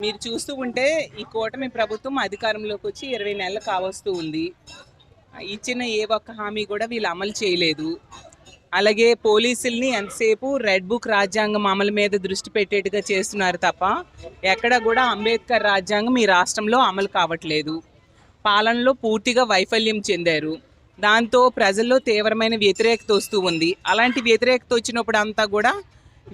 మీరు చూస్తూ ఉంటే ఈ కూటమి ప్రభుత్వం అధికారంలోకి వచ్చి 20 నెలలు కావస్తూ ఉంది. ఇచ్చిన ఏ ఒక్క హామీ కూడా వీళ్ళు అమలు చేయలేదు. అలాగే పోలీసుల్ని ఎంతసేపు రెడ్ బుక్ రాజ్యాంగం అమలు మీద దృష్టి పెట్టేట్టుగా చేస్తున్నారు తప్ప ఎక్కడ కూడా అంబేద్కర్ రాజ్యాంగం ఈ రాష్ట్రంలో అమలు కావట్లేదు. పాలనలో పూర్తిగా వైఫల్యం చెందారు. దాంతో ప్రజల్లో తీవ్రమైన వ్యతిరేకత వస్తూ ఉంది. అలాంటి వ్యతిరేకత వచ్చినప్పుడు అంతా కూడా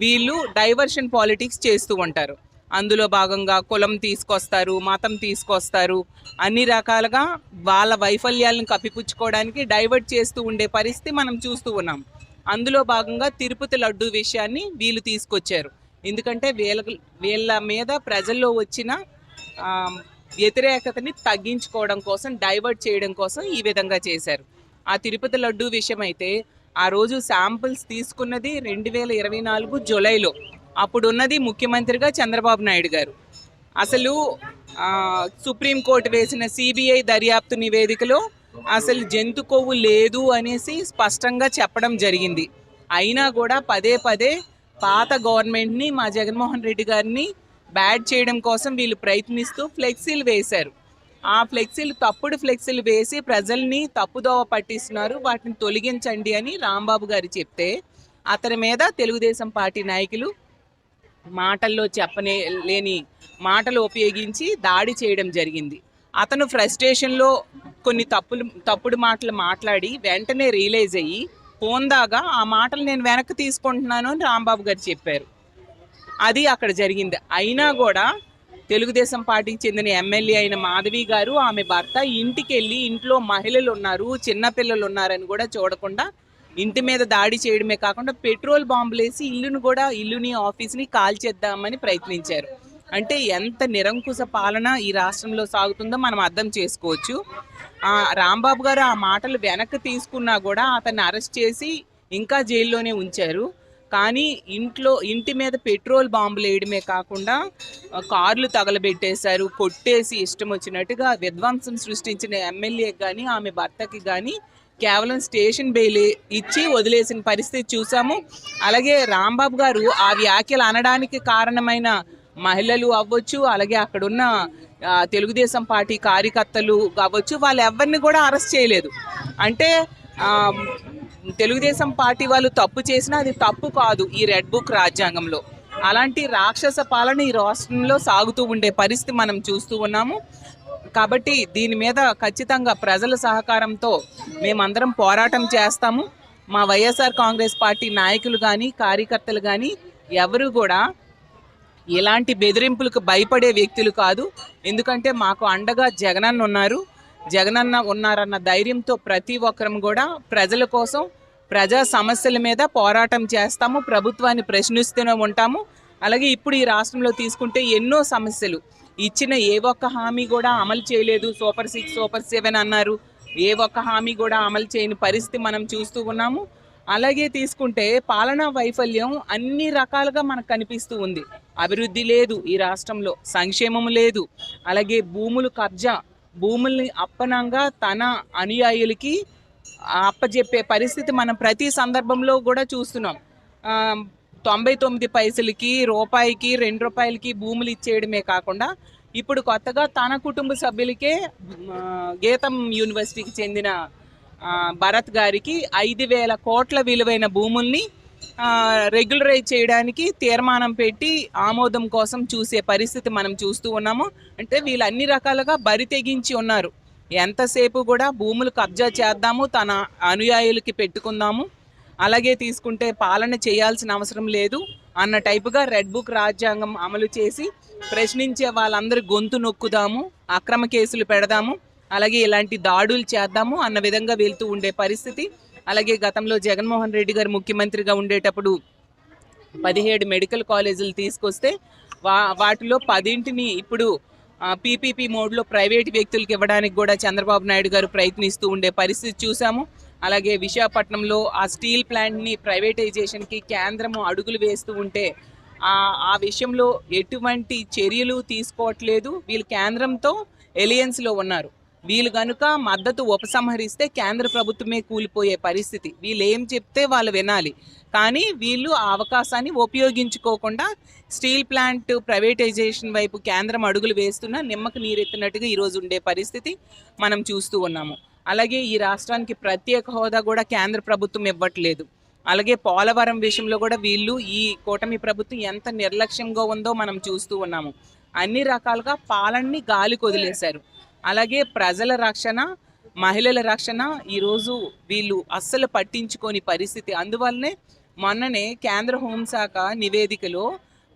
వీళ్ళు డైవర్షన్ పాలిటిక్స్ చేస్తూ ఉంటారు. అందులో భాగంగా కులం తీసుకొస్తారు, మతం తీసుకొస్తారు, అన్ని రకాలుగా వాళ్ళ వైఫల్యాలను కప్పిపుచ్చుకోవడానికి డైవర్ట్ చేస్తూ ఉండే పరిస్థితి మనం చూస్తూ ఉన్నాం. అందులో భాగంగా తిరుపతి లడ్డు విషయాన్ని వీళ్ళు తీసుకొచ్చారు. ఎందుకంటే వీళ్ళ మీద ప్రజల్లో వచ్చిన వ్యతిరేకతని తగ్గించుకోవడం కోసం, డైవర్ట్ చేయడం కోసం ఈ విధంగా చేశారు. ఆ తిరుపతి లడ్డు విషయం అయితే ఆ రోజు శాంపిల్స్ తీసుకున్నది 2024 జూలైలో. అప్పుడున్నది ముఖ్యమంత్రిగా చంద్రబాబు నాయుడు గారు. అసలు సుప్రీంకోర్టు వేసిన సిబిఐ దర్యాప్తు నివేదికలో అసలు జంతు కొవ్వు లేదు అనేసి స్పష్టంగా చెప్పడం జరిగింది. అయినా కూడా పదే పదే పాత గవర్నమెంట్ని, మా జగన్మోహన్ రెడ్డి గారిని బ్యాడ్ చేయడం కోసం వీళ్ళు ప్రయత్నిస్తూ ఫ్లెక్సీలు వేశారు. ఆ ఫ్లెక్సీలు తప్పుడు ఫ్లెక్సీలు వేసి ప్రజల్ని తప్పుదోవ పట్టిస్తున్నారు, వాటిని తొలగించండి అని రాంబాబు గారు చెప్తే అతని మీద తెలుగుదేశం పార్టీ నాయకులు మాటల్లో లేని మాటలు ఉపయోగించి దాడి చేయడం జరిగింది. అతను ఫ్రస్ట్రేషన్లో కొన్ని తప్పుడు మాటలు మాట్లాడి వెంటనే రియలైజ్ అయ్యి పోందాగా ఆ మాటలు నేను వెనక్కి తీసుకుంటున్నాను అని రాంబాబు గారు చెప్పారు. అది అక్కడ జరిగింది. అయినా కూడా తెలుగుదేశం పార్టీకి చెందిన ఎమ్మెల్యే అయిన మాధవి గారు, ఆమె భర్త ఇంటికి వెళ్ళి ఇంట్లో మహిళలు ఉన్నారు, చిన్నపిల్లలు ఉన్నారని కూడా చూడకుండా ఇంటి మీద దాడి చేయడమే కాకుండా పెట్రోల్ బాంబులేసి ఇల్లుని ఆఫీస్ని కాల్చేద్దామని ప్రయత్నించారు. అంటే ఎంత నిరంకుశ పాలన ఈ రాష్ట్రంలో సాగుతుందో మనం అర్థం చేసుకోవచ్చు. రాంబాబు గారు ఆ మాటలు వెనక్కి తీసుకున్నా కూడా అతన్ని అరెస్ట్ చేసి ఇంకా జైల్లోనే ఉంచారు. కానీ ఇంటి మీద పెట్రోల్ బాంబులు వేయడమే కాకుండా కార్లు తగలబెట్టేశారు, కొట్టేసి ఇష్టం వచ్చినట్టుగా విధ్వంసం సృష్టించిన ఎమ్మెల్యేకి కానీ ఆమె భర్తకి కానీ కేవలం స్టేషన్ బెయిల్ ఇచ్చి వదిలేసిన పరిస్థితి చూసాము. అలాగే రాంబాబు గారు ఆ వ్యాఖ్యలు అనడానికి కారణమైన మహిళలు అవ్వచ్చు, అలాగే అక్కడున్న తెలుగుదేశం పార్టీ కార్యకర్తలు కావచ్చు, వాళ్ళు ఎవరిని కూడా అరెస్ట్ చేయలేదు. అంటే తెలుగుదేశం పార్టీ వాళ్ళు తప్పు చేసినా అది తప్పు కాదు ఈ రెడ్ బుక్ రాజ్యాంగంలో. అలాంటి రాక్షస పాలన ఈ రాష్ట్రంలో సాగుతూ ఉండే పరిస్థితి మనం చూస్తూ ఉన్నాము. కాబట్టి దీని మీద ఖచ్చితంగా ప్రజల సహకారంతో మేమందరం పోరాటం చేస్తాము. మా వైఎస్ఆర్ కాంగ్రెస్ పార్టీ నాయకులు కానీ కార్యకర్తలు కానీ ఎవరు కూడా ఇలాంటి బెదిరింపులకు భయపడే వ్యక్తులు కాదు. ఎందుకంటే మాకు అండగా జగనన్న ఉన్నారన్న ధైర్యంతో ప్రతి ఒక్కరం కూడా ప్రజల కోసం, ప్రజా సమస్యల మీద పోరాటం చేస్తాము, ప్రభుత్వాన్ని ప్రశ్నిస్తూనే ఉంటాము. అలాగే ఇప్పుడు ఈ రాష్ట్రంలో తీసుకుంటే ఎన్నో సమస్యలు ఇచ్చిన ఏ ఒక్క హామీ కూడా అమలు చేయలేదు. సూపర్ 6, సూపర్ 7 అన్నారు, ఏ ఒక్క హామీ కూడా అమలు చేయని పరిస్థితి మనం చూస్తూ ఉన్నాము. అలాగే తీసుకుంటే పాలనా వైఫల్యం అన్ని రకాలుగా మనకు కనిపిస్తూ ఉంది. అభివృద్ధి లేదు ఈ రాష్ట్రంలో, సంక్షేమం లేదు, అలాగే భూములు కబ్జా, భూముల్ని అప్పనంగా తన అనుయాయులకి అప్పజెప్పే పరిస్థితి మనం ప్రతి సందర్భంలో కూడా చూస్తున్నాం. 99 పైసలకి, రూపాయికి, 2 రూపాయలకి భూములు ఇచ్చేయడమే కాకుండా ఇప్పుడు కొత్తగా తన కుటుంబ సభ్యులకే గీతం యూనివర్సిటీకి చెందిన భరత్ గారికి 5,000 కోట్ల విలువైన భూముల్ని రెగ్యులరైజ్ చేయడానికి తీర్మానం పెట్టి ఆమోదం కోసం చూసే పరిస్థితి మనం చూస్తూ ఉన్నాము. అంటే వీళ్ళు అన్ని రకాలుగా బరి తెగించి ఉన్నారు. ఎంతసేపు కూడా భూములు కబ్జా చేద్దాము, తన అనుయాయులకి పెట్టుకుందాము, అలాగే తీసుకుంటే పాలన చేయాల్సిన అవసరం లేదు అన్న టైపుగా రెడ్ బుక్ రాజ్యాంగం అమలు చేసి ప్రశ్నించే వాళ్ళందరూ గొంతు నొక్కుదాము, అక్రమ కేసులు పెడదాము, అలాగే ఇలాంటి దాడులు చేద్దాము అన్న విధంగా వెళ్తూ ఉండే పరిస్థితి. అలాగే గతంలో జగన్మోహన్ రెడ్డి గారు ముఖ్యమంత్రిగా ఉండేటప్పుడు 17 మెడికల్ కాలేజీలు తీసుకొస్తే వాటిలో 10ని ఇప్పుడు పీపీపీ మోడ్లో ప్రైవేట్ వ్యక్తులకు ఇవ్వడానికి కూడా చంద్రబాబు నాయుడు గారు ప్రయత్నిస్తూ ఉండే పరిస్థితి చూసాము. అలాగే విశాఖపట్నంలో ఆ స్టీల్ ప్లాంట్ని ప్రైవేటైజేషన్కి కేంద్రము అడుగులు వేస్తూ ఉంటే ఆ విషయంలో ఎటువంటి చర్యలు తీసుకోవట్లేదు. వీళ్ళు కేంద్రంతో ఎలియన్స్లో ఉన్నారు. వీళ్ళు గనుక మద్దతు ఉపసంహరిస్తే కేంద్ర ప్రభుత్వమే కూలిపోయే పరిస్థితి. వీళ్ళు ఏం చెప్తే వాళ్ళు వినాలి. కానీ వీళ్ళు ఆ అవకాశాన్ని ఉపయోగించుకోకుండా స్టీల్ ప్లాంట్ ప్రైవేటైజేషన్ వైపు కేంద్రం అడుగులు వేస్తున్నా నిమ్మకు నీరెత్తినట్టుగా ఈరోజు ఉండే పరిస్థితి మనం చూస్తూ ఉన్నాము. అలాగే ఈ రాష్ట్రానికి ప్రత్యేక హోదా కూడా కేంద్ర ప్రభుత్వం ఇవ్వట్లేదు. అలాగే పోలవరం విషయంలో కూడా వీళ్ళు ఈ కూటమి ప్రభుత్వం ఎంత నిర్లక్ష్యంగా ఉందో మనం చూస్తూ ఉన్నాము. అన్ని రకాలుగా పాలనని గాలికి వదిలేశారు. అలాగే ప్రజల రక్షణ, మహిళల రక్షణ ఈరోజు వీళ్ళు అస్సలు పట్టించుకోని పరిస్థితి. అందువల్లనే మొన్ననే కేంద్ర హోంశాఖ నివేదికలో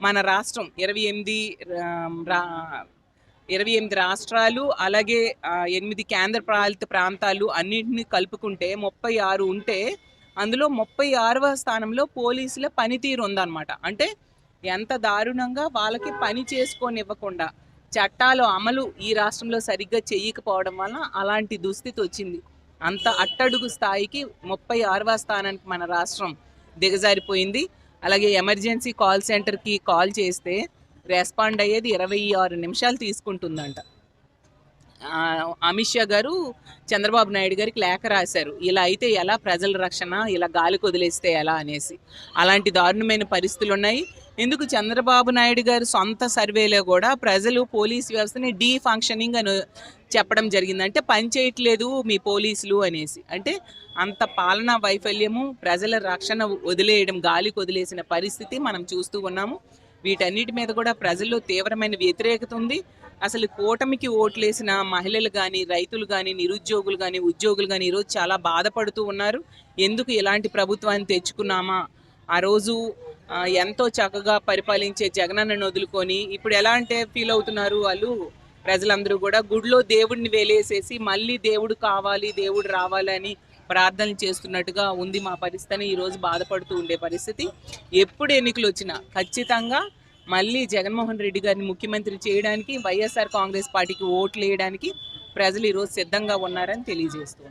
మన రాష్ట్రం 28 రాష్ట్రాలు, అలాగే 8 కేంద్ర పాలిత ప్రాంతాలు అన్నింటినీ కలుపుకుంటే 36 ఉంటే అందులో 36వ స్థానంలో పోలీసుల పనితీరు ఉందన్నమాట. అంటే ఎంత దారుణంగా వాళ్ళకి పని చేసుకోనివ్వకుండా చట్టాలు అమలు ఈ రాష్ట్రంలో సరిగ్గా చేయకపోవడం వల్ల అలాంటి దుస్థితి వచ్చింది. అంత అట్టడుగు స్థాయికి 36వ స్థానానికి మన రాష్ట్రం దిగజారిపోయింది. అలాగే ఎమర్జెన్సీ కాల్ సెంటర్కి కాల్ చేస్తే రెస్పాండ్ అయ్యేది 26 నిమిషాలు తీసుకుంటుందంట. అమిత్ షా గారు చంద్రబాబు నాయుడు గారికి లేఖ రాశారు, ఇలా అయితే ఎలా ప్రజల రక్షణ, ఇలా గాలికి వదిలేస్తే ఎలా అనేసి. అలాంటి దారుణమైన పరిస్థితులు ఉన్నాయి. ఎందుకు చంద్రబాబు నాయుడు గారు సొంత సర్వేలో కూడా ప్రజలు పోలీస్ వ్యవస్థని డీ ఫంక్షనింగ్ అని చెప్పడం జరిగింది. అంటే పని చేయట్లేదు మీ పోలీసులు అనేసి. అంటే అంత పాలనా వైఫల్యము, ప్రజల రక్షణ వదిలేయడం, గాలికి వదిలేసిన పరిస్థితి మనం చూస్తూ ఉన్నాము. వీటన్నిటి మీద కూడా ప్రజల్లో తీవ్రమైన వ్యతిరేకత ఉంది. అసలు కూటమికి ఓట్లేసిన మహిళలు కానీ, రైతులు కానీ, నిరుద్యోగులు కానీ, ఉద్యోగులు కానీ ఈరోజు చాలా బాధపడుతూ ఉన్నారు. ఎందుకు ఇలాంటి ప్రభుత్వాన్ని తెచ్చుకున్నామా, ఆ రోజు ఎంతో చక్కగా పరిపాలించే జగనన్నను వదులుకొని ఇప్పుడు ఎలా అంటే ఫీల్ అవుతున్నారు వాళ్ళు ప్రజలందరూ కూడా, గుడిలో దేవుడిని వేలేసేసి మళ్ళీ దేవుడు కావాలి, దేవుడు రావాలని ప్రార్థనలు చేస్తున్నట్టుగా ఉంది మా పరిస్థితిని ఈరోజు బాధపడుతూ ఉండే పరిస్థితి. ఎప్పుడు ఎన్నికలు వచ్చినా ఖచ్చితంగా మళ్ళీ జగన్మోహన్ రెడ్డి గారిని ముఖ్యమంత్రి చేయడానికి, వైఎస్ఆర్ కాంగ్రెస్ పార్టీకి ఓట్లు వేయడానికి ప్రజలు ఈరోజు సిద్ధంగా ఉన్నారని తెలియజేస్తున్నారు.